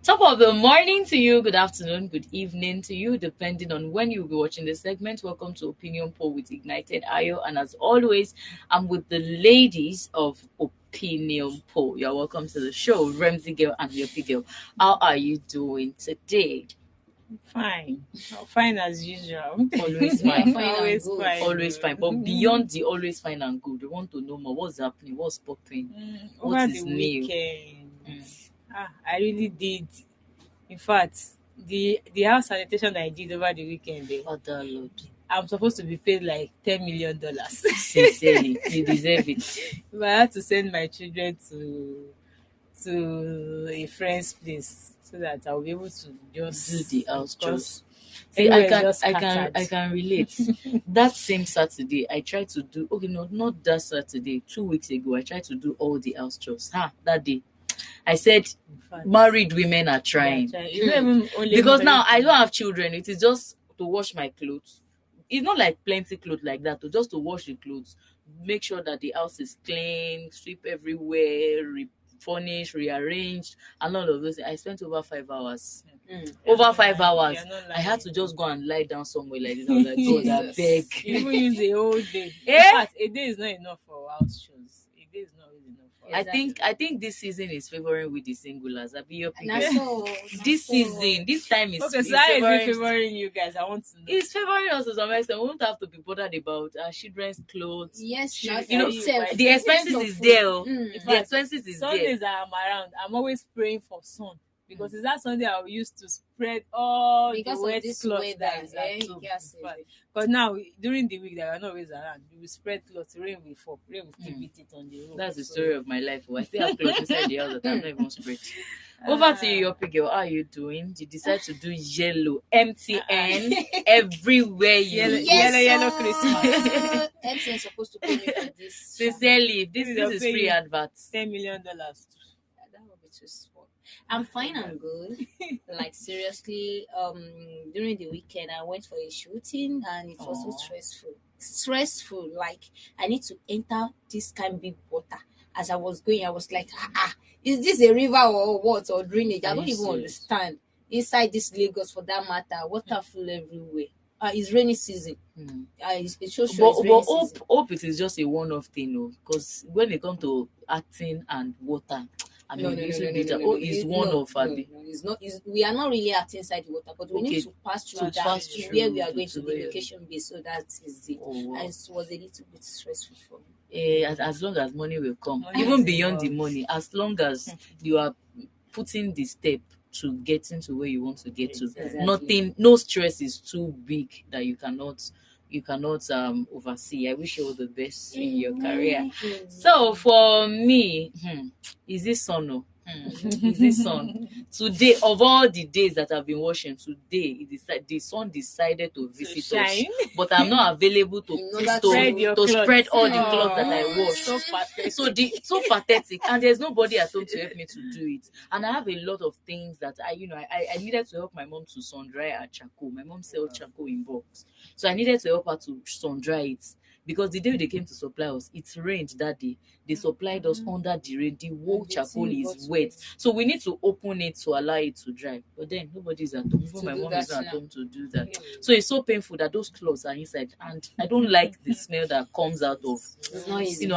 Top of the morning to you, good afternoon, good evening to you, depending on when you'll be watching this segment. Welcome to Opinion Poll with Ignited Ayo. And as always, I'm with the ladies of Opinion Poll. You're welcome to the show, Ramsey Girl and Yopi Girl. How are you doing today? Fine. Fine as usual. Always Yeah, fine. fine and Always good. fine. Always fine. But beyond the always fine and good, we want to know more. What's happening? What's popping? Over What the is new? weekend, I really did. In fact, the house sanitation that I did over the weekend, Father Lord. I'm supposed to be paid like $10 million. Sincerely, you deserve it. But I had to send my children to a friend's place so that I'll be able to just Do the house chores. because See, anywhere is just I scattered. can relate. That same Saturday, I tried to do. Okay, no, not that Saturday. 2 weeks ago, I tried to do all the house chores. That day, I said, In fact, married women are trying. it's not even only Because married now I women. don't have children. It is just to wash my clothes. It's not like plenty clothes like that. Just to wash the clothes, make sure that the house is clean, sweep everywhere, furnish, rearranged, and all of those. I spent over 5 hours. Over 5 hours. You're not I had lying. to just go and lie down somewhere like this. I was like, God, I beg. You even use a whole day. Eh? In fact, a day is not enough for house shows. A day is not really enough for I think this season is favoring with the singulars. I be your Na so. this season, this time is Okay, is so how is it favoring. favoring you guys? I want to know. It's favoring us to some extent. We won't have to be bothered about our children's clothes. Yes, You now know, itself. The expenses Your is food. there. Oh. Mm. The fact, expenses is there. Sundays that I'm around, I'm always praying for sun. Because it's that Sunday I will use to spread all Because the of wet this cloth weather, that is eh, at home. yes, Because now, during the week that I'm not always around, we will spread clothes, rain will fall, rain will still beat it on the road. That's the So- story of my life. Oh. I still have clothes inside the house that I'm not even spread. Over to you, your girl. How are you doing? You decide to do yellow MTN everywhere you Yellow- Yes, yellow sir. Christmas. MTN supposed to pay me for this. Sincerely, this They'll is pay free you. adverts. $10 million. That would be too small. I'm fine and good. Like seriously, during the weekend I went for a shooting and it was so Aw. stressful. Stressful. Like I need to enter this kind of big water. As I was going, I was like, is this a river or what or drainage? I Are don't you even serious? understand. Inside this Lagos, for that matter, water full everywhere. It's rainy season. It shows But, it's rainy hope season. it is just a one-off thing, because when it comes to acting and water, I mean, it's one no, of no, Abi. no, it's not. We are not really acting inside the water, but we Okay, need to pass through to that pass to through where we are going to to the where- location base. So that is it. Oh, wow. And it was a little bit stressful for me. As long as money will come, Money even is beyond the involved. money, as long as you are putting the step to getting to where you want to get to, Exactly. no stress is too big that you cannot oversee. I wish you all the best in your career. So for me, is this sun? Oh? Is this sun? Today, of all the days that I've been watching, today the sun decided to visit us. shine. But I'm not available to In order Spread your to clothes. spread all the Oh, clothes that I wash. So pathetic. So pathetic, and there's nobody at home to help me to do it. And I have a lot of things that I needed to help my mom to sun dry her charcoal. My mom sells charcoal in box, so I needed to help her to sun dry it. Because the day they came to supply us, it rained that day. They supplied us under the rain. The whole And the charcoal thing is got wet. wet. So we need to open it to allow it to dry. But then nobody's at home. Even To my do mom that is not at now. home to do that. So it's so painful that those clothes are inside. And I don't like the smell that comes out of. It's not easy.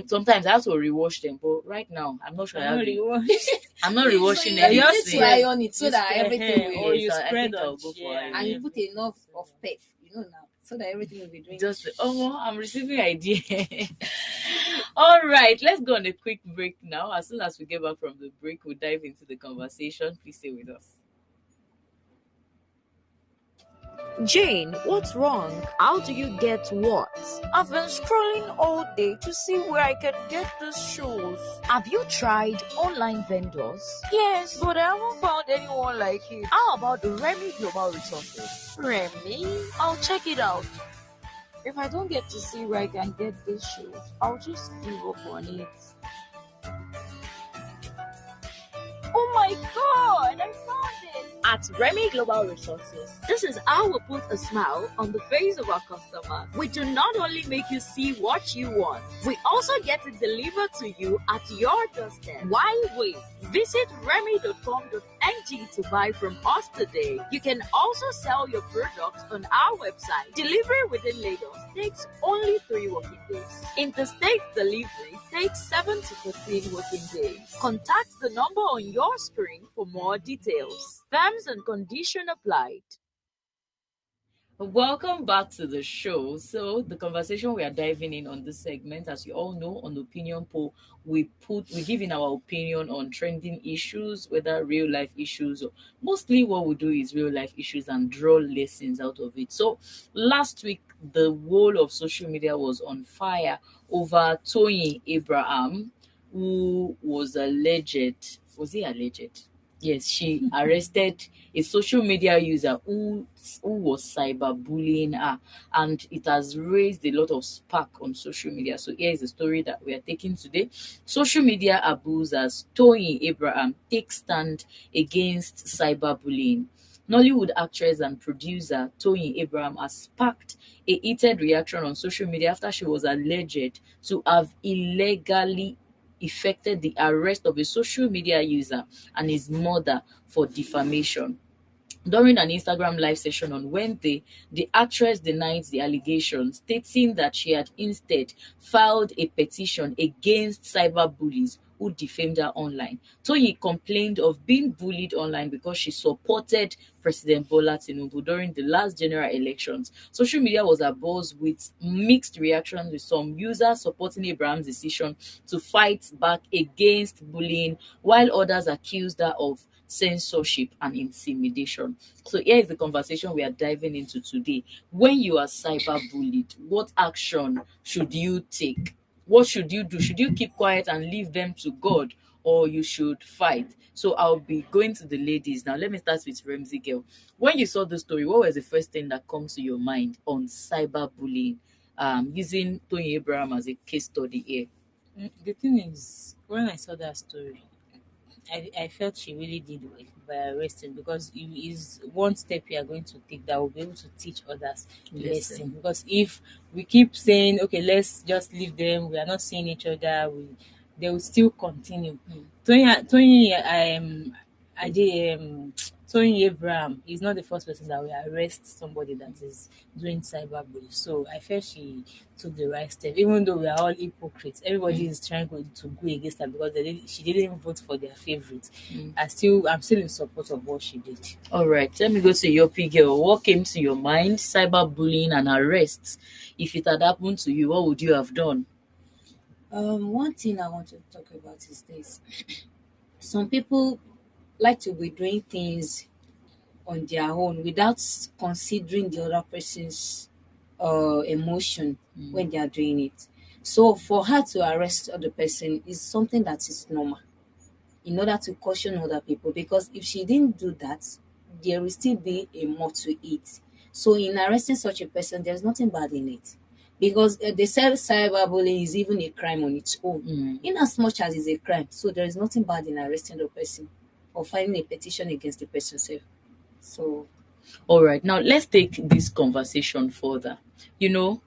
Sometimes I have to rewash them. But right now, I'm not sure I have it. I'm not So rewashing you anything. need to iron it so You that spread everything hair, will. or you Yes, I spread think I'll on go for chair iron. And you put enough of pep, now, so that everything will be doing. Just I'm receiving idea. All right, let's go on a quick break now. As soon as we get back from the break, we'll dive into the conversation. Please stay with us. Jane, what's wrong? How do you get what? I've been scrolling all day to see where I can get these shoes. Have you tried online vendors? Yes, but I haven't found anyone like it. How about the Remy Global Resources? Remy? I'll check it out. If I don't get to see where I can get these shoes, I'll just give up on it. Oh my god, I found it! At Remy Global Resources, this is how we put a smile on the face of our customer. We do not only make you see what you want, we also get it delivered to you at your doorstep. Why wait? Visit remy.com.ng to buy from us today. You can also sell your products on our website. Delivery within Lagos takes only 3 working days. Interstate delivery takes 7 to 15 working days. Contact the number on your screen for more details. Terms and conditions applied. Welcome back to the show. So the conversation we are diving in on this segment, as you all know, on opinion poll, we give in our opinion on trending issues, whether real life issues or mostly what we do is real life issues and draw lessons out of it. So last week the whole of social media was on fire over Tony Abraham, who was alleged. Was he alleged? Yes, she arrested a social media user who was cyberbullying her, and it has raised a lot of spark on social media. So here is the story that we are taking today. Social media abusers Tony Abraham take stand against cyberbullying. Nollywood actress and producer Tony Abraham has sparked a heated reaction on social media after she was alleged to have illegally effected the arrest of a social media user and his mother for defamation. During an Instagram live session on Wednesday, the actress denied the allegations, stating that she had instead filed a petition against cyberbullies who defamed her online. Toyi complained of being bullied online because she supported President Bola Tinubu during the last general elections. Social media was abuzz with mixed reactions, with some users supporting Abraham's decision to fight back against bullying, while others accused her of censorship and intimidation. So here is the conversation we are diving into today. When you are cyberbullied, what action should you take? What should you do? Should you keep quiet and leave them to God, or you should fight? So I'll be going to the ladies now. Let me start with Ramsey Girl. When you saw the story, what was the first thing that comes to your mind on cyberbullying? Using Tony Abraham as a case study here. The thing is, when I saw that story, I felt she really did well by arresting, because it is one step you are going to take that will be able to teach others lesson. Because if we keep saying, okay, let's just leave them, we are not seeing each other, they will still continue. Tony Abraham is not the first person that will arrest somebody that is doing cyberbullying. So I felt she took the right step, even though we are all hypocrites. Everybody is trying to go against her because she didn't vote for their favorite. I'm still in support of what she did. All right, let me go to your P girl. What came to your mind? Cyberbullying and arrests. If it had happened to you, what would you have done? One thing I want to talk about is this. Some people like to be doing things on their own without considering the other person's emotion when they are doing it. So for her to arrest the person is something that is normal, in order to caution other people, because if she didn't do that, there will still be a more to it. So in arresting such a person, there's nothing bad in it, because they said cyberbullying is even a crime on its own, in as much as it's a crime. So there is nothing bad in arresting the person or filing a petition against the person self. So All right, now let's take this conversation further. You know,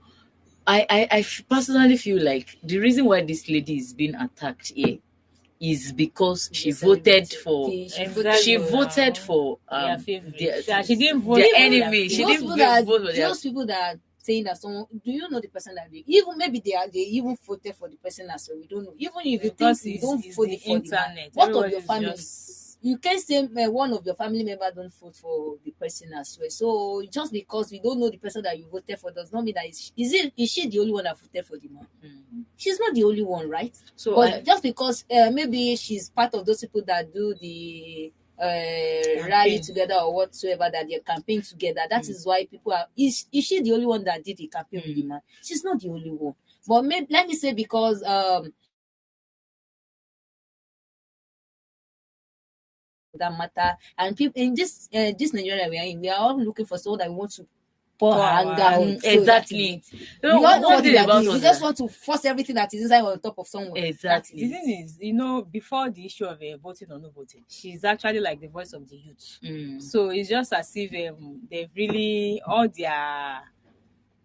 personally feel like the reason why this lady is being attacked here is because she voted for she voted for their favorite. she didn't vote the for enemy. She didn't vote for their. those people that are saying that someone, do you know the person that they even maybe they even voted for the person as well. We don't know. Even if you think you don't vote for the internet, what of your family? You can't say one of your family members don't vote for the person as well. So just because we don't know the person that you voted for does not mean that is she the only one that voted for the man? She's not the only one, right? So but just because maybe she's part of those people that do the rally together or whatsoever, that they campaign together, that is why people are is she the only one that did the campaign with the man? She's not the only one. But maybe, let me say, because that matter, and people in this Nigeria we are in, we are all looking for someone that we want to pour her Pour anger her out. out. So Exactly. that is it. You know, We all know one what thing we are about doing. us We is just that want to force everything that is inside on top of someone. The exactly. thing is, before the issue of voting or no voting, she's actually like the voice of the youth. So it's just as if they've really all their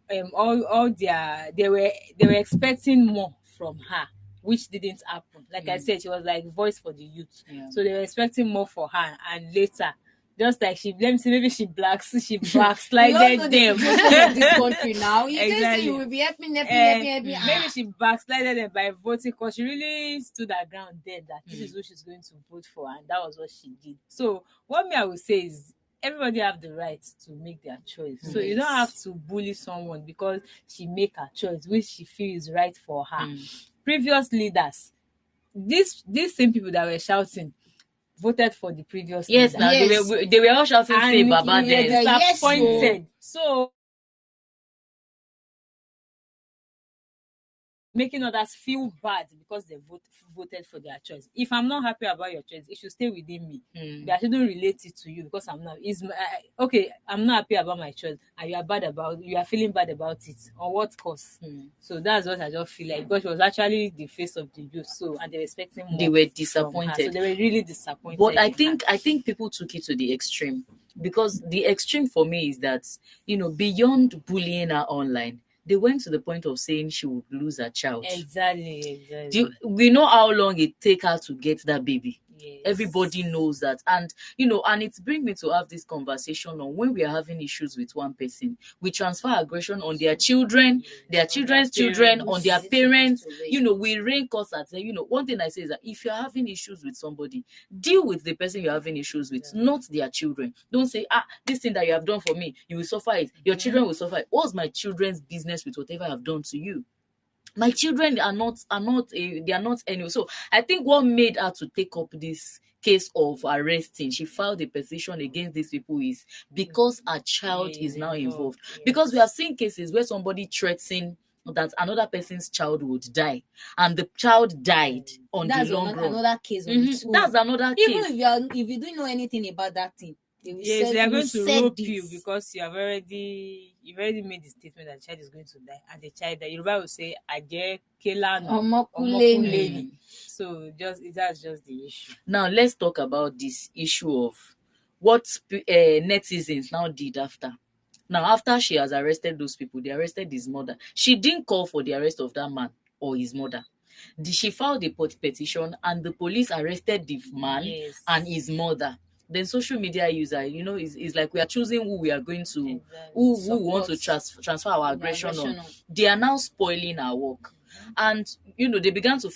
they were expecting more from her, which didn't happen. Like I said, she was like voice for the youth. Yeah. So they were expecting more for her, and later, just like let me see, maybe she We all backslided know the them. situation of this country now. You just say Exactly. you will be helping. Maybe she backslided them by voting, because she really stood her ground there that this is who she's going to vote for, and that was what she did. So what me I would say is everybody have the right to make their choice. So you don't have to bully someone because she make her choice, which she feels is right for her. Previous leaders, these same people that were shouting voted for the previous Yes, leader. now Yes. they were all shouting say And Baba we were there. Yes, so- disappointed. So making others feel bad because they voted for their choice. If I'm not happy about your choice, it should stay within me. But I shouldn't relate it to you because I'm not. Okay? I'm not happy about my choice, and you are feeling bad about it. On what cost? So that's what I just feel like, because she was actually the face of the youth. So, and they were expecting more. They were from her. disappointed. So they were really disappointed. But I in her. think people took it to the extreme, because the extreme for me is that, beyond bullying her online, they went to the point of saying she would lose her child. Exactly. We know how long it take her to get that baby. Yes. Everybody knows that. And and it brings me to have this conversation on when we are having issues with one person, we transfer aggression on their children, their children's children, on their parents. We rain curse at them. One thing I say is that if you're having issues with somebody, deal with the person you're having issues with, not their children. Don't say, this thing that you have done for me, you will suffer it, your children will suffer it. What's my children's business with whatever I've done to you? My children they are not anyway. So I think what made her to take up this case of arresting, she filed a petition against these people, is because her child is now involved. Because we have seen cases where somebody threatened that another person's child would die, and the child died on That's the long run. another case. That's another Even case. if you don't know anything about that thing, they will Yes, they are going to said rope this. you because you've already made the statement that the child is going to die, and the child that Yoruba will say Aje Kelano Omokuleni. So that's just the issue. Now let's talk about this issue of what netizens now did after. Now, after she has arrested those people, they arrested his mother. She didn't call for the arrest of that man or his mother. She filed a petition, and the police arrested the man and his mother. Then social media user, is like we are choosing who we are going to, who we want to transfer our aggression on. They are now spoiling our work. And they began to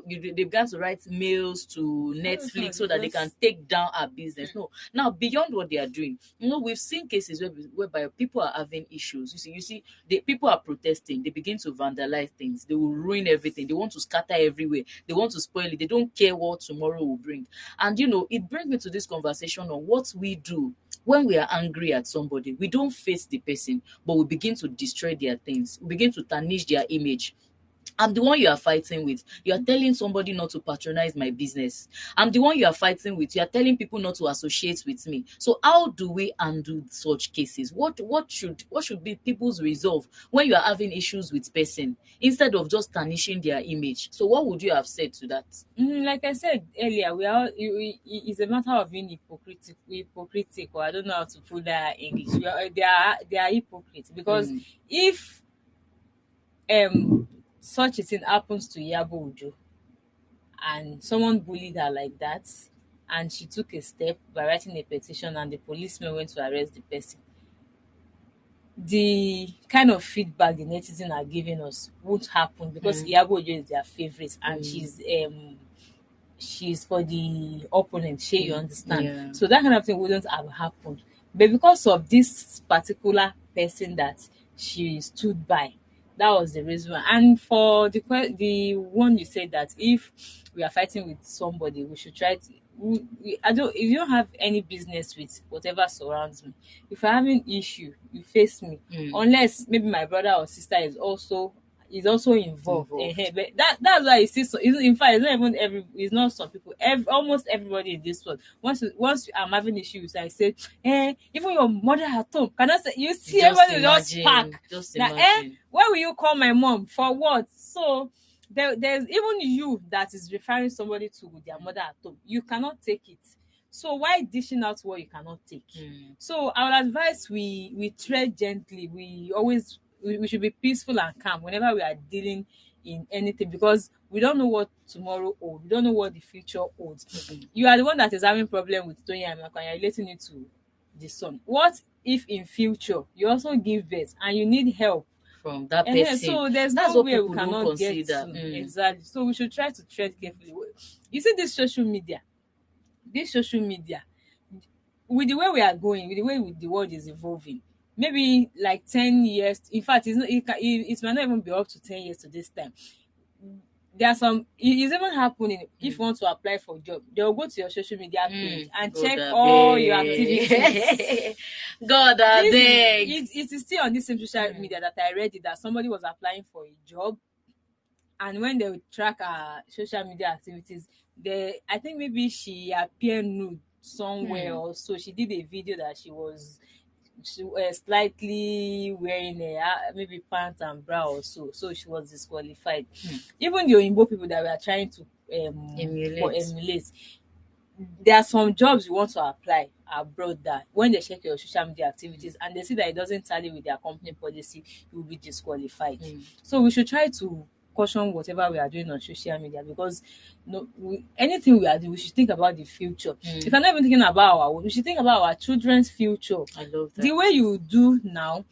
they began to write mails to Netflix so that they can take down our business. No, now beyond what they are doing, we've seen cases whereby people are having issues. You see, the people are protesting. They begin to vandalize things. They will ruin everything. They want to scatter everywhere. They want to spoil it. They don't care what tomorrow will bring. And it brings me to this conversation on what we do when we are angry at somebody. We don't face the person, but we begin to destroy their things. We begin to tarnish their image. I'm the one you are fighting with. You are telling somebody not to patronize my business. I'm the one you are fighting with. You are telling people not to associate with me. So how do we undo such cases? What should be people's resolve when you are having issues with person, instead of just tarnishing their image? So what would you have said to that? Like I said earlier, it's a matter of being hypocritical. I don't know how to put that in English. They are hypocrites, because if such a thing happens to Iyabo Ojo and someone bullied her like that, and she took a step by writing a petition and the policemen went to arrest the person, the kind of feedback the netizens are giving us won't happen, because Iyabo Ojo is their favorite, and she's for the opponent. You understand? Yeah. So that kind of thing wouldn't have happened. But because of this particular person that she stood by, that was the reason. And for the one you said that if we are fighting with somebody, we should try to. If you don't have any business with whatever surrounds me, if I have an issue, you face me. Unless maybe my brother or sister is also is also involved. Involved. But that's why you see. So in fact, it's not even it's not some people. Almost everybody in this world. Once I'm having issues, I say, even your mother at home. Can I say? You see, Just everybody will just imagine. pack. Just Now, imagine. why will you call my mom for what? So there's even you that is referring somebody to their mother at home. You cannot take it. So why dishing out what you cannot take? So I would advise we tread gently. We should be peaceful and calm whenever we are dealing in anything, because we don't know what tomorrow holds. We don't know what the future holds. You are the one that is having problem with Tony and Amaka, and you're relating it to the son. What if in future you also give birth and you need help From that person. so there's That's no what way we people don't cannot get consider. to exactly. So we should try to tread carefully. You see this social media with the way we are going, with the way the world is evolving, maybe like 10 years, in fact it might not even be up to 10 years to this time. There are some it's even happening. If you want to apply for a job, they'll go to your social media page and God check abeg. all your activities. God abeg. It is still on this same social media that I read it, that somebody was applying for a job, and when they would track her social media activities, I think maybe she appeared nude somewhere, or so she did a video that she was slightly wearing maybe pants and bra or so she was disqualified. Even the Oyinbo people that were trying to emulate, there are some jobs you want to apply abroad that when they check your social media activities and they see that it doesn't tally with their company policy, you will be disqualified. So we should try to caution whatever we are doing on social media, because anything we are doing, we should think about the future. If we're not even thinking about our own, we should think about our children's future. I love that. The way you do now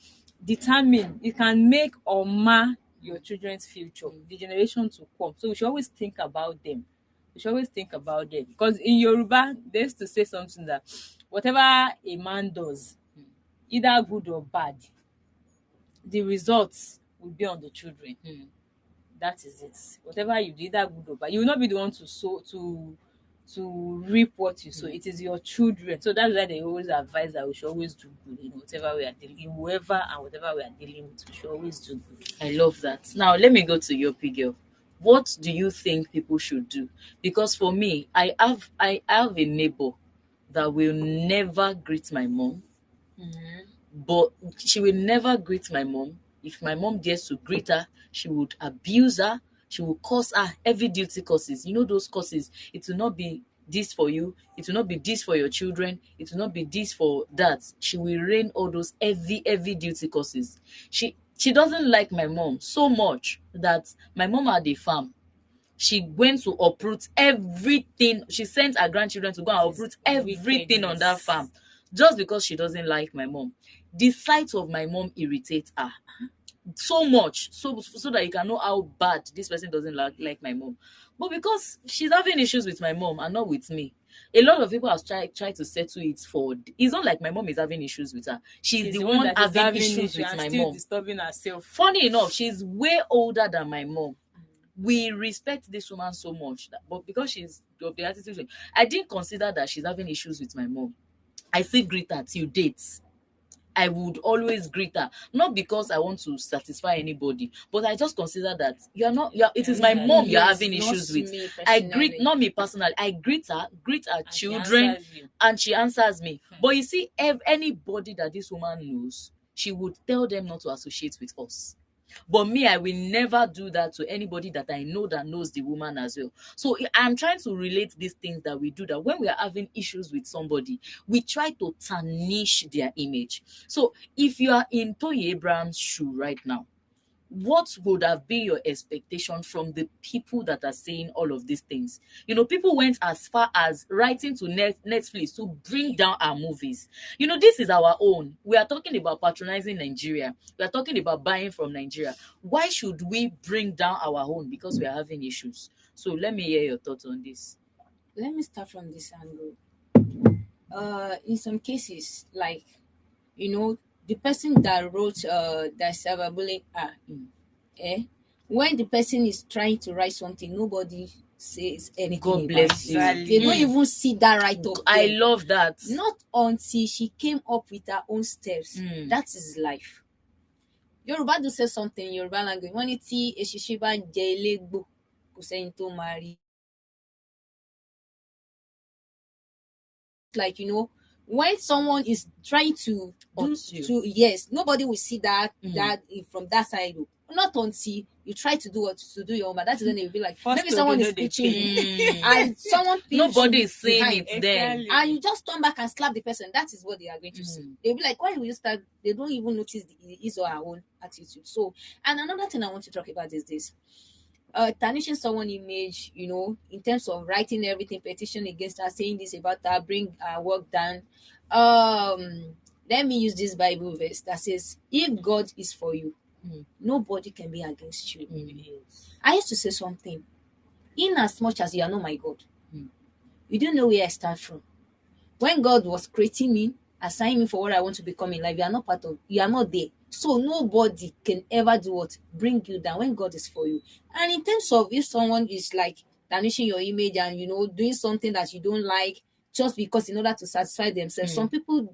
it can make or mar your children's future, the generation to come. So we should always think about them. Because in Yoruba, they used to say something that whatever a man does, either good or bad, the results will be on the children. That is it. Whatever you do, either good or bad, you will not be the one to sow to reap what you sow. It is your children. So that's why they always advise that we should always do good in whatever we are dealing, whoever and whatever we are dealing with. We should always do good. I love that. Now let me go to your girl. What do you think people should do? Because for me, I have a neighbor that will never greet my mom. But she will never greet my mom. If my mom dares to greet her, she would abuse her. She will curse her heavy duty curses. You know those curses. It will not be this for you. It will not be this for your children. It will not be this for that. She will rain all those heavy duty curses. She doesn't like my mom so much that my mom had a farm. She went to uproot everything. She sent her grandchildren to go and uproot everything on that farm just because she doesn't like my mom. The sight of my mom irritates her so much, so that you can know how bad this person doesn't like my mom. But because she's having issues with my mom and not with me, a lot of people have tried to settle it forward. It's not like my mom is having issues with her. She's the one having issues with my mom. Disturbing herself. Funny enough, she's way older than my mom. We respect this woman so much, but because she's of the attitude, I didn't consider that she's having issues with my mom. I still greet her till dates. I would always greet her, not because I want to satisfy anybody, but I just consider that it is my mom you're having issues with. I greet, not me personally, I greet her children, and she answers me. But you see, anybody that this woman knows, she would tell them not to associate with us. But me, I will never do that to anybody that I know that knows the woman as well. So I'm trying to relate these things that we do, that when we are having issues with somebody, we try to tarnish their image. So if you are in Toye Abraham's shoe right now, what would have been your expectation from the people that are saying all of these things? People went as far as writing to Netflix to bring down our movies. This is our own. We are talking about patronizing Nigeria. We are talking about buying from Nigeria. Why should we bring down our own because we are having issues? So let me hear your thoughts on this. Let me start from this angle. In some cases, like, the person that wrote that cyberbullying when the person is trying to write something, nobody says anything. God bless you. They don't even see that right up. I love that. Not until she came up with her own steps. That is life. Yorùbá do say something in Yorùbá language. Wọ́n ní tí eṣinṣin bá ń jẹ elégbò, kò sẹ́ni tó máa rí. Like, when someone is trying to do Hurt you. to yes, nobody will see that Mm. from that side. Not until you try to do what to do your own, but that is when they will be like, First maybe of someone all, is they pitching pay. you, Mm. and someone pinch Nobody you is seeing behind, it then. Exactly. and you just turn back and slap the person. That is what they are going to see. Mm. They'll be like, why will you start? They don't even notice his or her own attitude. So, and another thing I want to talk about is this. Tarnishing someone image, in terms of writing everything, petition against her, saying this about her, bring her work down. Let me use this Bible verse that says, if God is for you, nobody can be against you. I used to say something, in as much as you are not my God, you don't know where I start from. When God was creating me, assigning me for what I want to become in life, you are not there. So nobody can ever do what? Bring you down when God is for you. And in terms of if someone is like tarnishing your image and doing something that you don't like just because in order to satisfy themselves, some people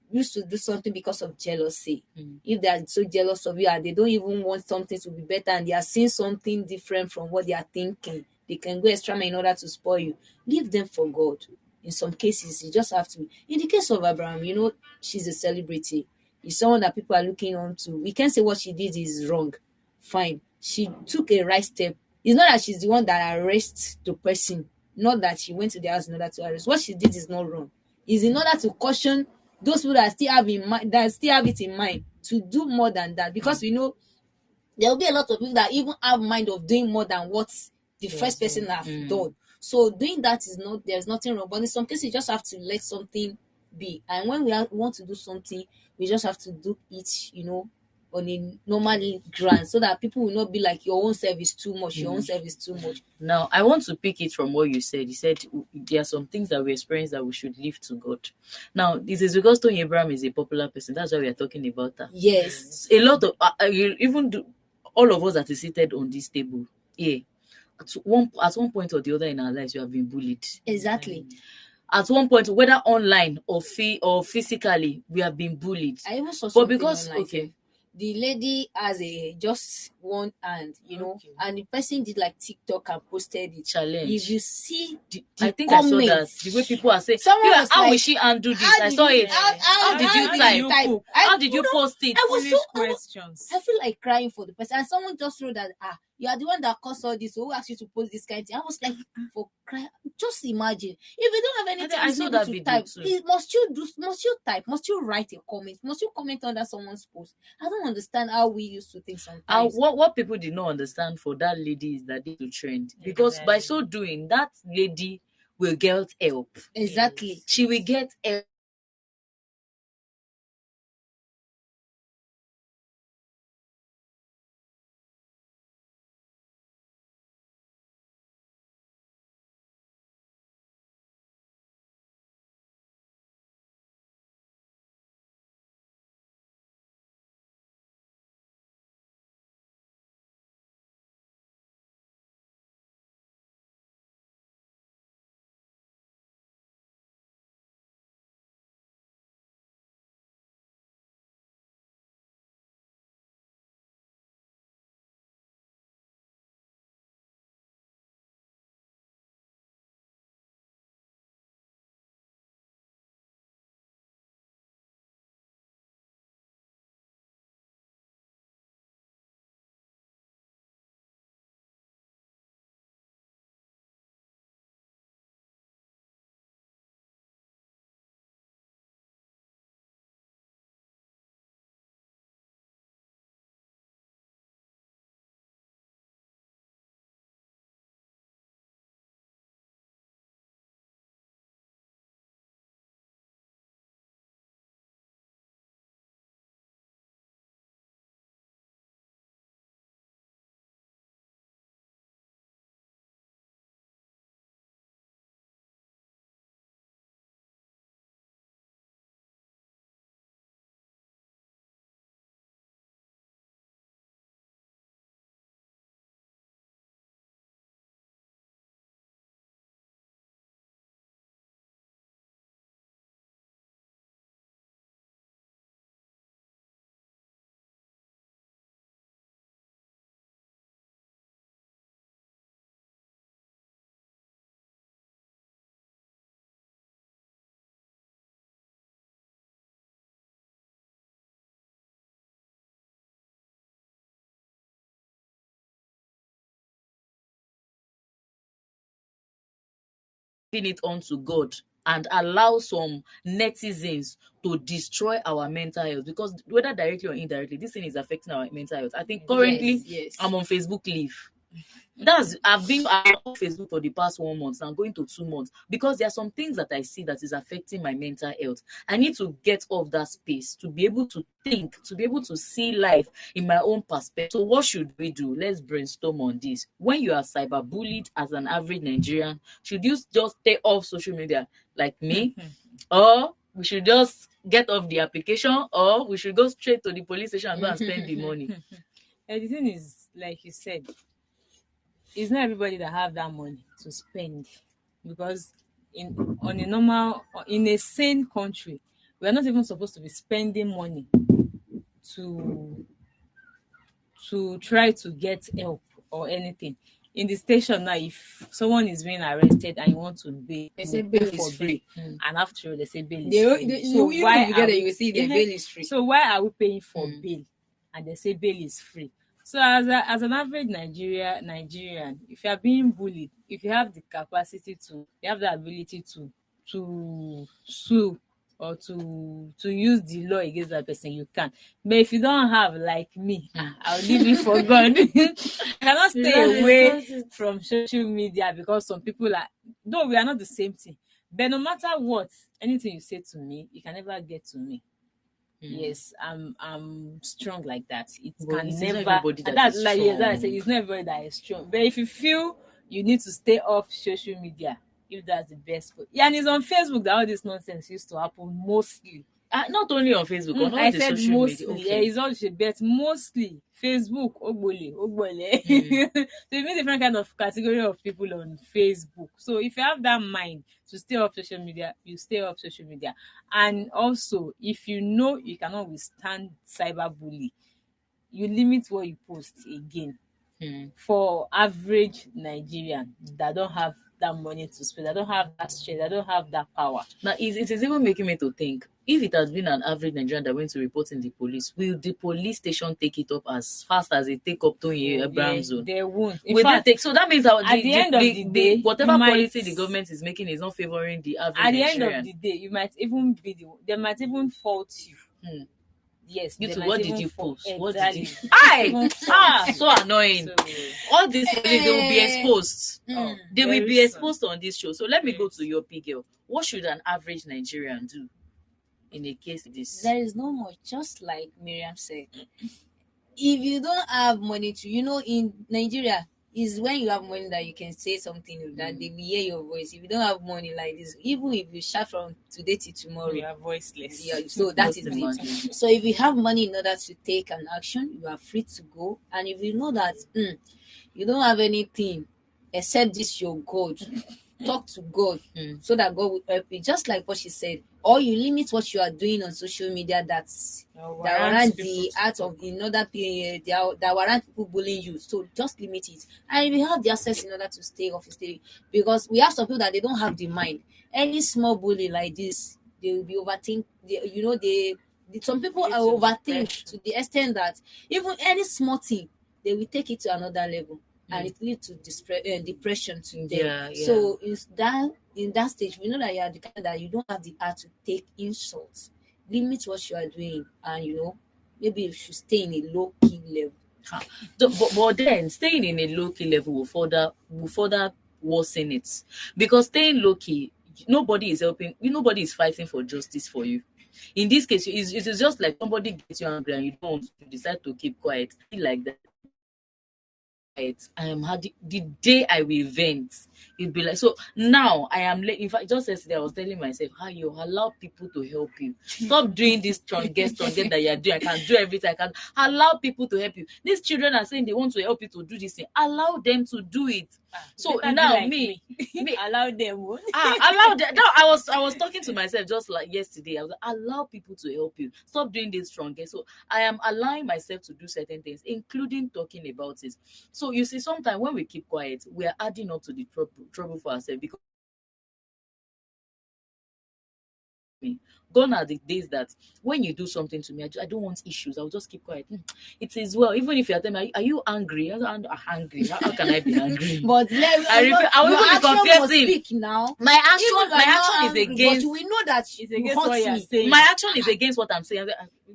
used to do something because of jealousy. If they are so jealous of you and they don't even want something to be better and they are seeing something different from what they are thinking, they can go extra mile in order to spoil you. Leave them for God. In some cases, you just have to. In the case of Abraham, she's a celebrity. It's someone that people are looking on to. We can't say what she did is wrong. Fine. She took a right step. It's not that she's the one that arrests the person, not that she went to the house in order to arrest. What she did is not wrong. It's in order to caution those people that still have it in mind to do more than that, because we know there will be a lot of people that even have mind of doing more than what the first person have done. So doing that is not, there's nothing wrong, but in some cases you just have to let something be. And when we want to do something, we just have to do it, on a normal ground, so that people will not be like, your own self is too much, your own self is too much. Now, I want to pick it from what you said. You said there are some things that we experience that we should leave to God. Now, this is because Tony Abraham is a popular person. That's why we are talking about her. Yes. A lot of all of us that is seated on this table, yeah, at one point or the other in our lives, we have been bullied. Exactly. At one point, whether online or physically, we have been bullied. I even saw But something because online. okay, The lady has just one hand, and the person did like TikTok and posted it. challenge. If you see I think I saw that comments, the way people are saying, someone "Yeah, was how will like, she undo this?" how I did saw you it. How did you type? cook? How did you post it? I was Foolish so questions. I feel like crying for the person. And someone just wrote that, you are the one that caused all this. So who asked you to post this kind of thing? I was like, for crying. Just imagine. If you don't have anything I saw visible that to video type, too. must you type? Must you write a comment? Must you comment under someone's post? I don't understand how we used to think sometimes. What people did not understand for that lady is that they to trend, because by so doing, that lady will get help. Exactly. She will get help. giving it unto God and allow some netizens to destroy our mental health, because whether directly or indirectly, this thing is affecting our mental health. I think currently Yes. I'm on Facebook leave. I've been on Facebook for the past 1 month, and going to 2 months, because there are some things that I see that is affecting my mental health. I need to get off that space to be able to think, to be able to see life in my own perspective. So what should we do? Let's brainstorm on this. When you are cyberbullied as an average Nigerian, should you just stay off social media like me, or we should just get off the application, or we should go straight to the police station and go and spend the money? And the thing is, like you said, it's not everybody that have that money to spend, because in a sane country, we are not even supposed to be spending money to try to get help or anything. In the station now, if someone is being arrested and you want to bail, They you say will bail pay is for free. bail. And after all, they say bail is They, free. they, So you why even forget are that we you will see the bail is free. So why are we paying for bail and they say bail is free? So as an average Nigerian, if you are being bullied, if you have the capacity to, you have the ability to sue or to use the law against that person, you can. But if you don't have, like me, I'll leave it for God. I cannot stay away from social media, because some people are, though we are not the same thing, but no matter what, anything you say to me, you can never get to me. Yes, I'm strong like that. It But can it's not never. everybody that That's is like, yes, that I say, strong. it's not everybody that is strong. But if you feel you need to stay off social media, if that's the best. Yeah, and it's on Facebook that all this nonsense used to happen mostly. Not only on Facebook, on all I the said social media. mostly. Okay. It's all shit, but mostly Facebook, ogbole. So you meet different kind of category of people on Facebook. So if you have that mind to stay off social media, you stay off social media. And also, if you know you cannot withstand cyberbully, you limit what you post again. For average Nigerian that don't have that money to spend, that don't have that strength, that don't have that power. Now, it is even making me to think, if it has been an average Nigerian that went to report in the police, will the police station take it up as fast as they take up Tony Abraham's zone? They won't. In Will they fact, take? So that means that at the end of the day, whatever you might- policy the government is making is not favoring the average at the end Nigerian. of the day, you might even they might even fault you. Yes, You they too, might what even did you fault- post? What did you? Exactly. Aye! Even fault So annoying. So, All these police, they will be exposed. oh, They will very be soon. exposed on this show. So let me Very go to your big girl. What should an average Nigerian do in a case like this? There is no much, just like Miriam said. If you don't have money to, in Nigeria, is when you have money that you can say something that they will hear your voice. If you don't have money like this, even if you shout from today till tomorrow, We are voiceless. yeah, so that Just is imagine. it. So if you have money in order to take an action, you are free to go. And if you know that you don't have anything except this your God, talk to God so that God will help you. Just like what she said, or you limit what you are doing on social media that warrant the art of another that warrant people bullying you. So just limit it. And if you have the access in order to stay off, stay, because we have some people that they don't have the mind. Any small bully like this, they will be overthink. Some people are overthink to the extent that even any small thing, they will take it to another level, and it leads to depression to them. Yeah. So in that stage, we know that you are the kind that you don't have the heart to take insults. Limit what you are doing, and maybe you should stay in a low key level. But then staying in a low key level will further worsen it, because staying low key, nobody is helping. Nobody is fighting for justice for you. In this case, it is just like somebody gets you angry and you don't want to decide to keep quiet. Like that. I am the day I will vent, it'll be like, so now I am late. In fact, just yesterday I was telling myself, how you allow people to help you. Stop doing this strongest that you are doing. I can do everything. I can allow people to help you. These children are saying they want to help you to do this thing. Allow them to do it. So now like me allow them. allow them. No, I was talking to myself just like yesterday. I was like, allow people to help you. Stop doing this strongest. So I am allowing myself to do certain things, including talking about it. So you see, sometimes when we keep quiet, we are adding up to the trouble for ourselves, because Gone are the days that when you do something to me, I don't want issues. I'll just keep quiet. It is well. Even if you're telling me, are you angry? I'm angry. How can I be angry? But I will your even be action must confessing. speak now. My action is Angry, against. but we know that It's you against hurt what you're me. saying. My action is against what I'm saying.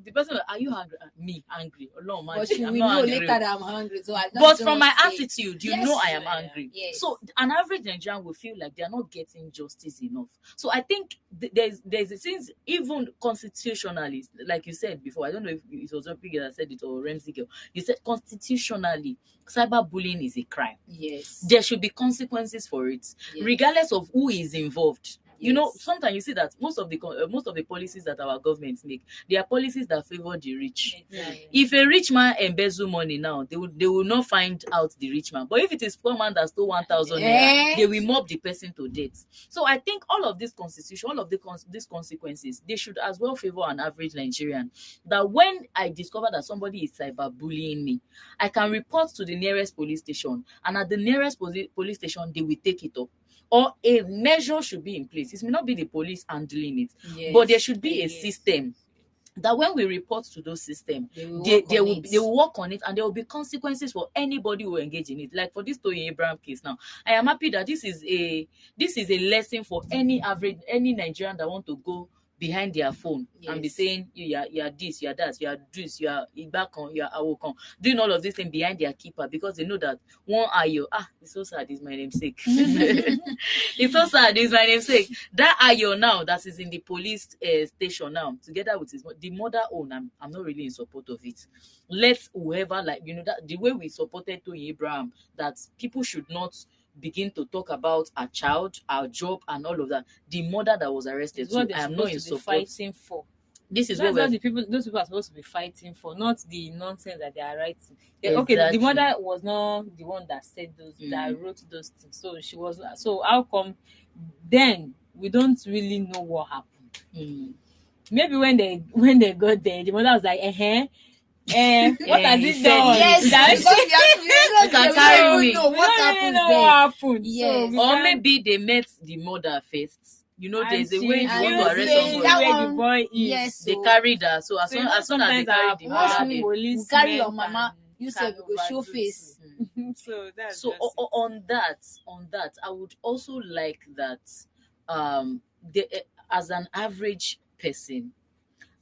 The person, are you angry? Me angry. Oh, But she I'm will not know angry. later that I'm hungry. So I But don't from my want to say it. attitude, you Yes. know I am angry. Yes. So an average Nigerian will feel like they are not getting justice enough. So I think there's a things, even constitutionally, like you said before. I don't know if it was Opie that said it or Ramsey girl. You said constitutionally, cyberbullying is a crime. Yes. There should be consequences for it, Yes. regardless of who is involved. You know, Yes. sometimes you see that most of the policies that our governments make, they are policies that favor the rich. Exactly. If a rich man embezzle money now, they will not find out the rich man. But if it is poor man that stole 1,000 naira, they will mob the person to death. So I think all of this constitution, all of these consequences, they should as well favor an average Nigerian. That when I discover that somebody is cyberbullying me, I can report to the nearest police station, and at the nearest police station, they will take it up. Or a measure should be in place. It may not be the police handling it, Yes. but there should be a Yes. system that when we report to those systems, They will they will work on it, and there will be consequences for anybody who engage in it. Like for this Toyin Abraham case now, I am happy that this is a lesson for any Nigerian that want to go behind their phone and be Yes. saying you are this, you are that, you are this, you are Ibakon, you are Awokon, doing all of this thing behind their keeper, because they know that one ayo, it's so sad, it's my namesake. It's so sad, it's my namesake. That ayo now that is in the police station now, together with the mother own, I'm not really in support of it. Let whoever, like, you know, that the way we supported Toyin Abraham, that people should not begin to talk about our child, our job, and all of that. The mother that was arrested, It's what so they're I am not in supposed to be support. fighting for. This is That's what what those people are supposed to be fighting for, not the nonsense that they are writing. Okay, Exactly. the mother was not the one that said those, that wrote those things. So she was. So how come then we don't really know what happened? Maybe when they got there, the mother was like, what has it done? Yes, You can carry me. know what happened know then. what happened. Yes. So Or maybe they met the mother first. You know, there's a way you want to arrest somebody. Where the boy is. Yes, They carried her. So as So soon you know, as they sometimes carry our the mother, we police carry your mama. You said we go show face. So that's so just on that, I would also like that as an average person.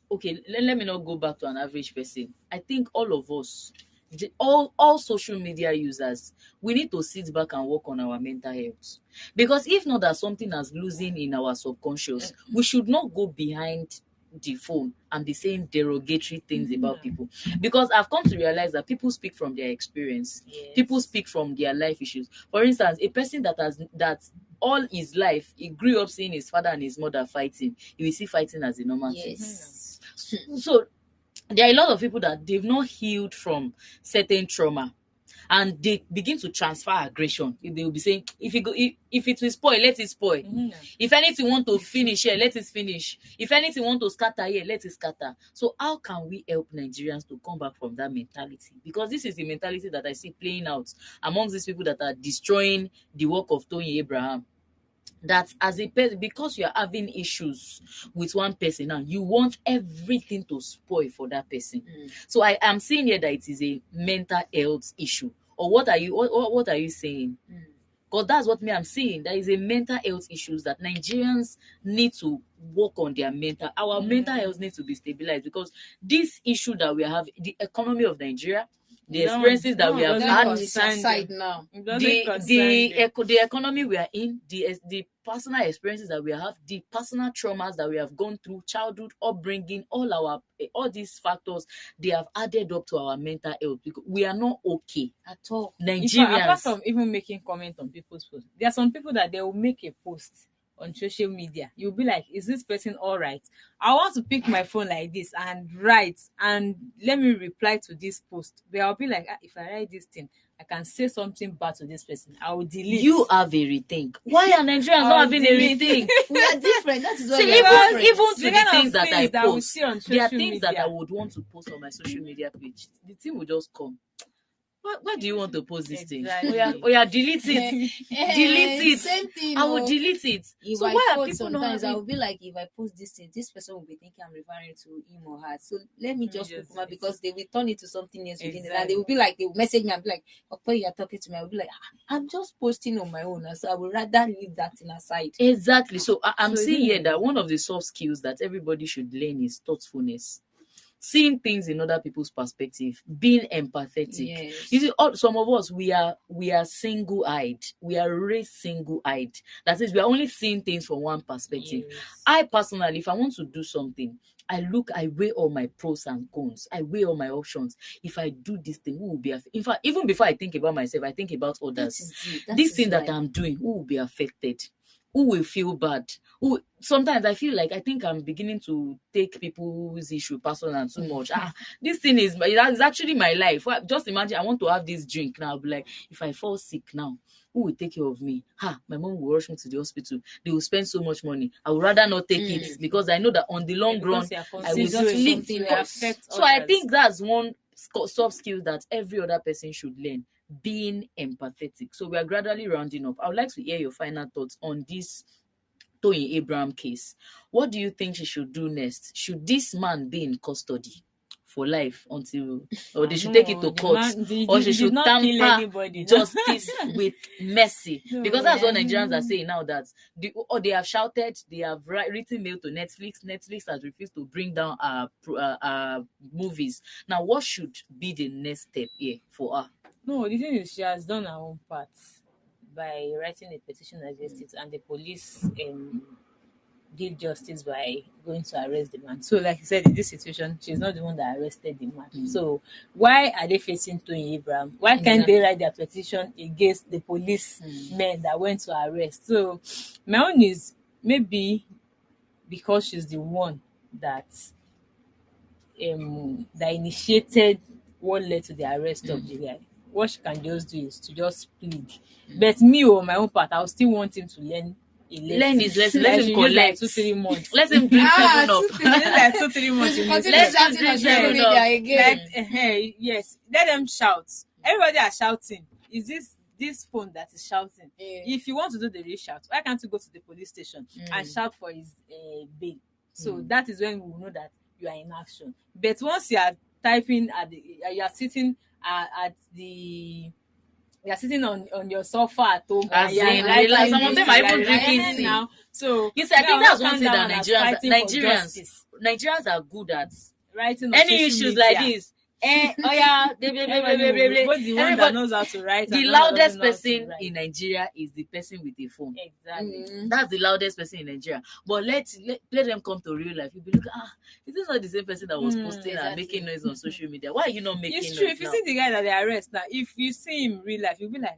Okay, let me not go back to an average person. I think all of us, all social media users, we need to sit back and work on our mental health. Because if not that something has losing in our subconscious, we should not go behind the phone and be saying derogatory things about people. Because I've come to realize that people speak from their experience. Yes. People speak from their life issues. For instance, a person that all his life he grew up seeing his father and his mother fighting, he will see fighting as a normal thing. Yes. So there are a lot of people that they've not healed from certain trauma, and they begin to transfer aggression. They will be saying, if it will spoil, let it spoil. If anything want to finish here, let it finish. If anything want to scatter here, let it scatter. So how can we help Nigerians to come back from that mentality? Because this is the mentality that I see playing out amongst these people that are destroying the work of Toyin Abraham. That as a person, because you are having issues with one person now, you want everything to spoil for that person. So I am saying here that it is a mental health issue. Or what are you saying? Because that's what I'm saying. There is a mental health issues that Nigerians need to work on their mental. Our mental health needs to be stabilized, because this issue that we have, the economy of Nigeria, the experiences that we have had, Aside now. the economy we are in, the personal experiences that we have, the personal traumas that we have gone through, childhood upbringing, all these factors, they have added up to our mental health, because we are not okay At all. Nigerians. Apart from even making comment on people's posts, there are some people that they will make a post on social media. You'll be like, is this person all right? I want to pick my phone like this and write, and let me reply to this post. But I'll be like, if I write this thing, I can say something bad to this person. I will delete. You have a rethink. Why are Nigerians not having a rethink? We are different. That is why See, we are even different. to the things that I that we post, see on there are social things that media. I would want to post on my social media page. The thing will just come. Why do you want to post this Exactly. thing? Oh yeah, delete it. Delete it. Same thing. I will delete it. If So I why are post people not sometimes, I having? will be like, if I post this thing, this person will be thinking I'm referring to him or her. So let me just just put my, delete because they will turn it to something else within it. And Exactly. they will be like, they will message me and be like, okay, you're talking to me. I will be like, I'm just posting on my own. And so I would rather leave that thing aside. Exactly. So I'm So saying you here know- that one of the soft skills that everybody should learn is thoughtfulness. Seeing things in other people's perspective, being empathetic. Yes. You see, some of us we are single-eyed. We are raised single-eyed. That is, we are only seeing things from one perspective. Yes. I personally, if I want to do something, I weigh all my pros and cons. I weigh all my options. If I do this thing, who will be affected? In fact, even before I think about myself, I think about That others. is it. That This is thing that life. I'm doing, who will be affected? Who will feel bad? Who sometimes I feel like I think I'm beginning to take people's issue personal too much. This thing is that's actually my life. Just imagine I want to have this drink now. I'll be like, if I fall sick now, who will take care of me? My mom will rush me to the hospital. They will spend so much money. I would rather not take it because I know that on the long run I will considering sleep. something to else. affect So I others. think that's one soft skill that every other person should learn, being empathetic. So we are gradually rounding up. I would like to hear your final thoughts on this Toyin Abraham case. What do you think she should do next? Should this man be in custody for life until, or they should take it to court, or she did should not kill tamper anybody. justice with mercy? No, Because that's what yeah. Nigerians are saying now, that they have shouted, they have written mail to Netflix. Netflix has refused to bring down our movies. Now, what should be the next step here for her? No, the thing is, she has done her own part by writing a petition against it, and the police did justice by going to arrest the man. So, like you said, in this situation, she's not the one that arrested the man. So, why are they facing Toyin Abraham? Why can't they write their petition against the police men that went to arrest? So, my own is maybe because she's the one that that initiated what led to the arrest of the guy. What she can just do is to just plead. But me, on my own part, I will still want him to learn a lesson. Learn his lesson. Let Like, him she used like collect. 2-3 months. Let him drink 7 up. She used like 2-3 months. in this Continue Let's lesson. do shouting on drink social 7 media up. again. Like, yes, let them shout. Everybody are shouting. Is this phone that is shouting? Yeah. If you want to do the real shout, why can't you go to the police station and shout for his bail? So that is when we will know that you are in action. But once you are typing you are sitting at the you are sitting on your sofa at home. As and you are in, writing relax. Some of this, them are you even drinking writing tea. now. So You see, I think that's one thing that Nigerians Nigerians are good at. writing on Any social issues media. like this, oh yeah, blah, blah, blah, blah, blah, blah, Both the one that everybody, knows how to write the and one that loudest doesn't know how to person write. in Nigeria is the person with a phone. Exactly. That's the loudest person in Nigeria. But let them come to real life. You'll be looking, is this not the same person that was posting and exactly. making noise on social media? Why are you not making It's noise true. If you now? see the guy that they arrest now, if you see him in real life, you'll be like,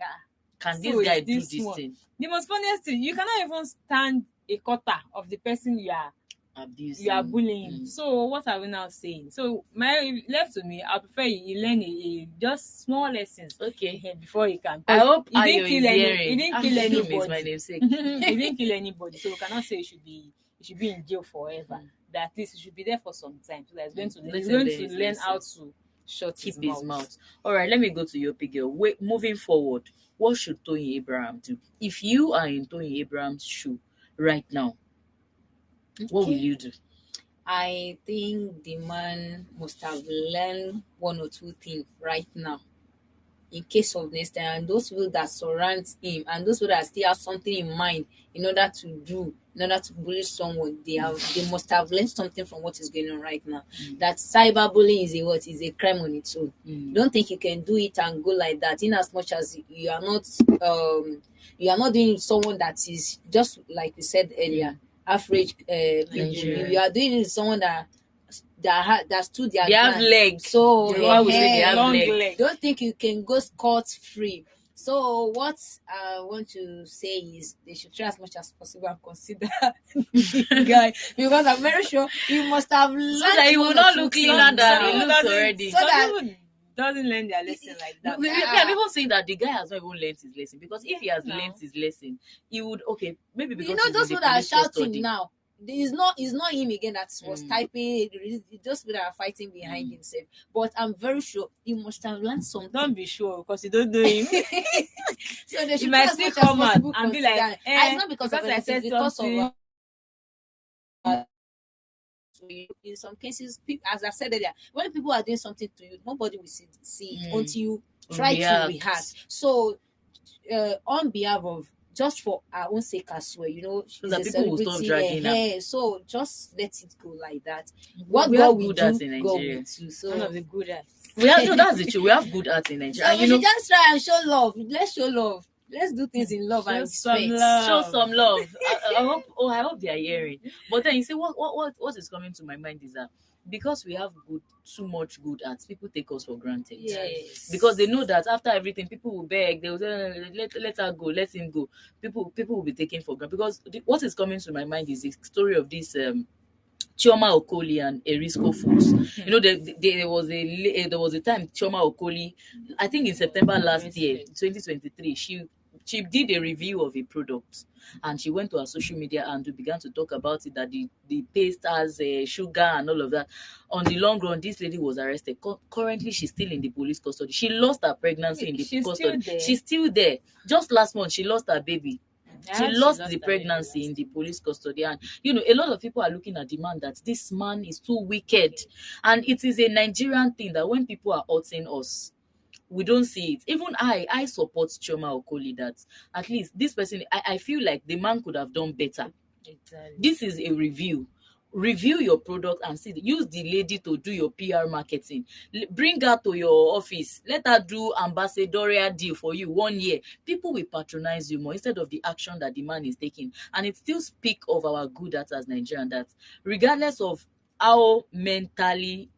Can so this guy is do this this one? thing? The most funniest thing, you cannot even stand a quarter of the person you are Abusing. bullying. So what are we now saying? So my left to me, I prefer you learn just small lessons. Okay. Before you can. I hope he Ayo didn't is kill hearing. he didn't kill Shum is my anybody. namesake. He didn't kill anybody. So we cannot say he should be in jail forever. But at least he should be there for some time. So that he's going to learn how to keep his mouth. All right, let me go to your big girl. Wait, moving forward, what should Toyin Abraham do? If you are in Toyin Abraham's shoe right now, what will you do? I think the man must have learned one or two things right now, in case of next time. And those people that surround him, and those people that still have something in mind in order to bully someone, they must have learned something from what is going on right now. That cyberbullying is a crime on its own. Don't think you can do it and go like that. In as much as you are not doing someone that is just like we said earlier, average people. Nigerian. You are doing it with someone that stood their They have ground. legs. So Why would say they have long legs? leg. don't think you can go scot free. So what I want to say is they should try as much as possible and consider the guy, because I'm very sure you must have learned So that he will not look cleaner than he looks already. Some that- people doesn't learn their lesson like that. I'm even saying that the guy has not even learned his lesson, because if he has No. learned his lesson, he would, okay, maybe because You know he's those in people the that are police shouting custody. now. it's not him again that was typing. It's just people that are fighting behind himself. But I'm very sure he must have learned something. Don't be sure because you don't know him. So they You should might try as still much as come out possible and be consider. like, It's not because of I anything, said because something. of in some cases, as I said earlier, when people are doing something to you, nobody will see it until you try to react. So, on behalf of, just for our own sake as well, So she's that a people will stop celebrity. dragging her. So just let it go like that. Well, What we God have will good do, arts in God will Nigeria. do. One So of the good acts. We have no, that's the truth. We have good arts in Nigeria. so And we should just try and show love. Let's show love. Let's do things in love and Show some respect. love. show some love. I hope. Oh, I hope they are hearing. But then you see, what is coming to my mind is that because we have too much good arts, people take us for granted. Yes. Because they know that after everything, people will beg. They will say, let her go, let him go. People will be taken for granted. Because what is coming to my mind is the story of this Chioma Okoli and Erisco Foods. You know, there was a time Chioma Okoli, I think in September last year, 2023, she did a review of a product, and she went to her social media and we began to talk about it, that the paste has sugar and all of that. On the long run, this lady was arrested. Currently, she's still in the police custody. She lost her pregnancy in the She's custody. still there? She's still there. Just last month, she lost her baby. She lost the pregnancy in the police custody. And a lot of people are looking at the man, that this man is too wicked. And it is a Nigerian thing that when people are hurting us, we don't see it. Even I support Chioma Okoli, that at least this person, I feel like the man could have done better. Exactly. This is a review. Review your product and see. Use the lady to do your PR marketing. Bring her to your office. Let her do ambassadorial deal for you 1 year. People will patronize you more instead of the action that the man is taking. And it still speaks of our good at as Nigerian, that regardless of how mentally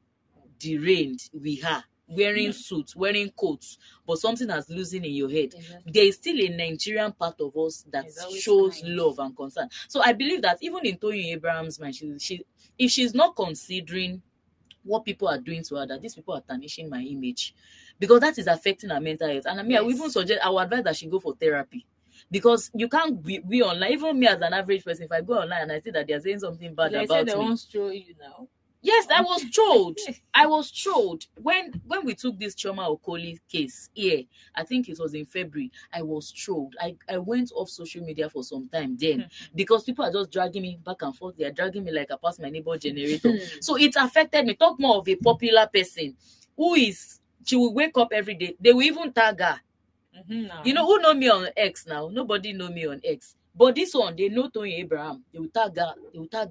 deranged we are, wearing suits, wearing coats, but something has loosened in your head. Exactly. There is still a Nigerian part of us that shows love and concern. So I believe that even in Toyin Abraham's mind, if she's not considering what people are doing to her, that these people are tarnishing my image, because that is affecting her mental health. And I mean, I would even suggest, I would advise that she go for therapy. Because you can't be online. Even me as an average person, if I go online and I see that they're saying something bad about they me, won't show you now. yes, I was trolled. I was trolled when we took this Chioma Okoli case here. I think it was in February. I was trolled. I went off social media for some time then because people are just dragging me back and forth. They are dragging me like I passed my neighbor generator. So it affected me. Talk more of a popular person she will wake up every day. They will even tag her. You know who know me on X now? Nobody know me on X. But this one, they know Tony Abraham. They will tag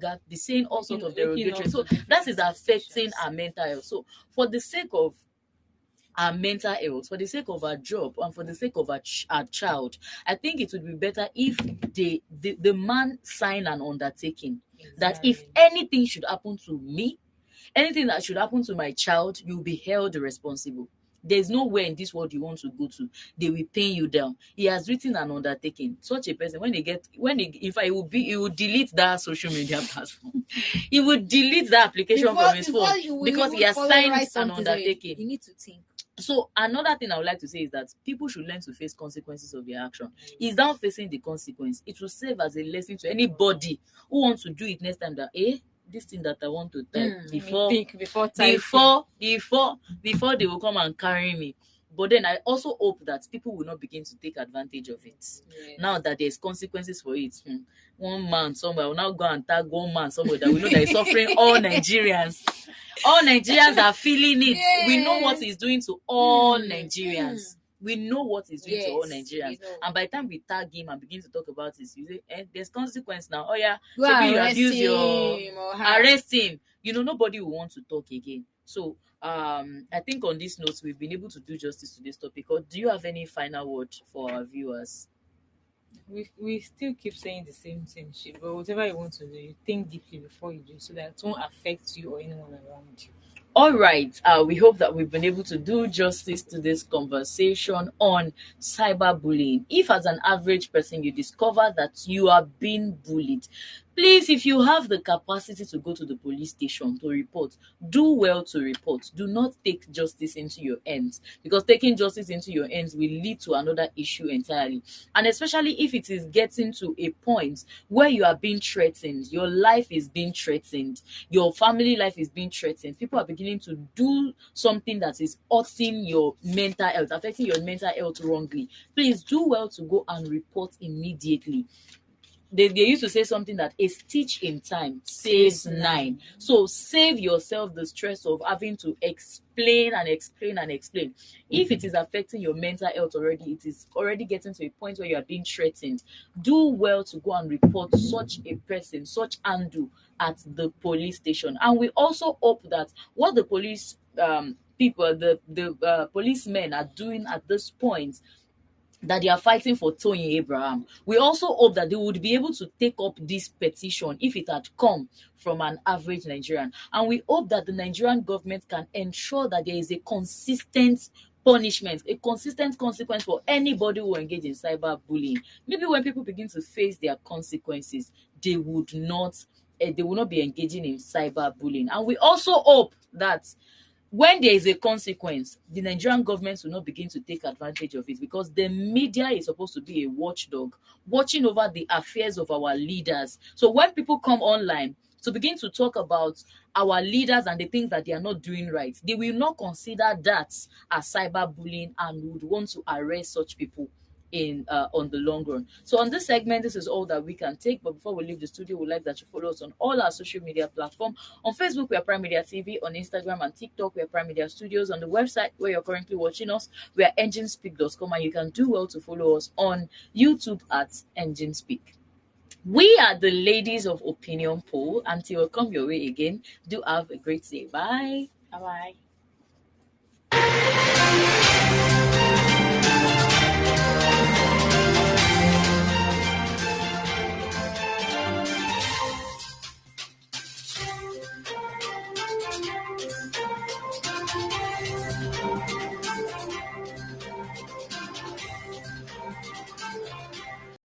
her. They saying all sorts of derogatory. So that is affecting our mental health. So for the sake of our mental health, for the sake of our job, and for the sake of our child, I think it would be better if the man sign an undertaking that if anything should happen to me, anything that should happen to my child, you'll be held responsible. There's nowhere in this world you want to go to. They will pin you down. He has written an undertaking. Such a person, if I will be, he will delete that social media platform. He will delete that application from his phone because he has signed an undertaking. You need to think. So another thing I would like to say is that people should learn to face consequences of their action. Is down facing the consequence. It will serve as a lesson to anybody who wants to do it next time, that this thing that I want to type before they will come and carry me. But then I also hope that people will not begin to take advantage of it. Yes. Now that there's consequences for it. One man somewhere will now go and tag one man somewhere that we know that is suffering all Nigerians. All Nigerians are feeling it. Yes. We know what he's doing to all Nigerians. We know what he's doing to all Nigerians. And by the time we tag him and begin to talk about this, you say, there's consequence now. Oh yeah, arrest him. Nobody will want to talk again. So I think on this note, we've been able to do justice to this topic. Or do you have any final word for our viewers? We still keep saying the same thing, but whatever you want to do, you think deeply before you do, so that it won't affect you or anyone around you. All right. We hope that we've been able to do justice to this conversation on cyberbullying. If, as an average person, you discover that you are being bullied, please, if you have the capacity to go to the police station to report, do well to report. Do not take justice into your hands, because taking justice into your hands will lead to another issue entirely. And especially if it is getting to a point where you are being threatened, your life is being threatened, your family life is being threatened, people are beginning to do something that is hurting your mental health, affecting your mental health wrongly, please do well to go and report immediately. They used to say something that a stitch in time saves nine. So save yourself the stress of having to explain and explain and explain. If it is affecting your mental health already, it is already getting to a point where you are being threatened, do well to go and report such a person, such handle, at the police station. And we also hope that what the police people, the policemen are doing at this point, that they are fighting for Tony Abraham. We also hope that they would be able to take up this petition if it had come from an average Nigerian. And we hope that the Nigerian government can ensure that there is a consistent punishment, a consistent consequence for anybody who engage in cyberbullying. Maybe when people begin to face their consequences, they would not they will not be engaging in cyberbullying. And we also hope that when there is a consequence, the Nigerian government will not begin to take advantage of it, because the media is supposed to be a watchdog, watching over the affairs of our leaders. So when people come online to begin to talk about our leaders and the things that they are not doing right, they will not consider that as cyberbullying and would want to arrest such people in on the long run. So on this segment, this is all that we can take. But before we leave the studio, we'd like that you follow us on all our social media platforms. On Facebook, we are Prime Media TV. On Instagram and TikTok, we are Prime Media Studios. On the website where you're currently watching us, we are enginespeak.com, and you can do well to follow us on YouTube at Enginespeak. We are the ladies of Opinion Poll. Until we come your way again, do have a great day. Bye. Bye bye.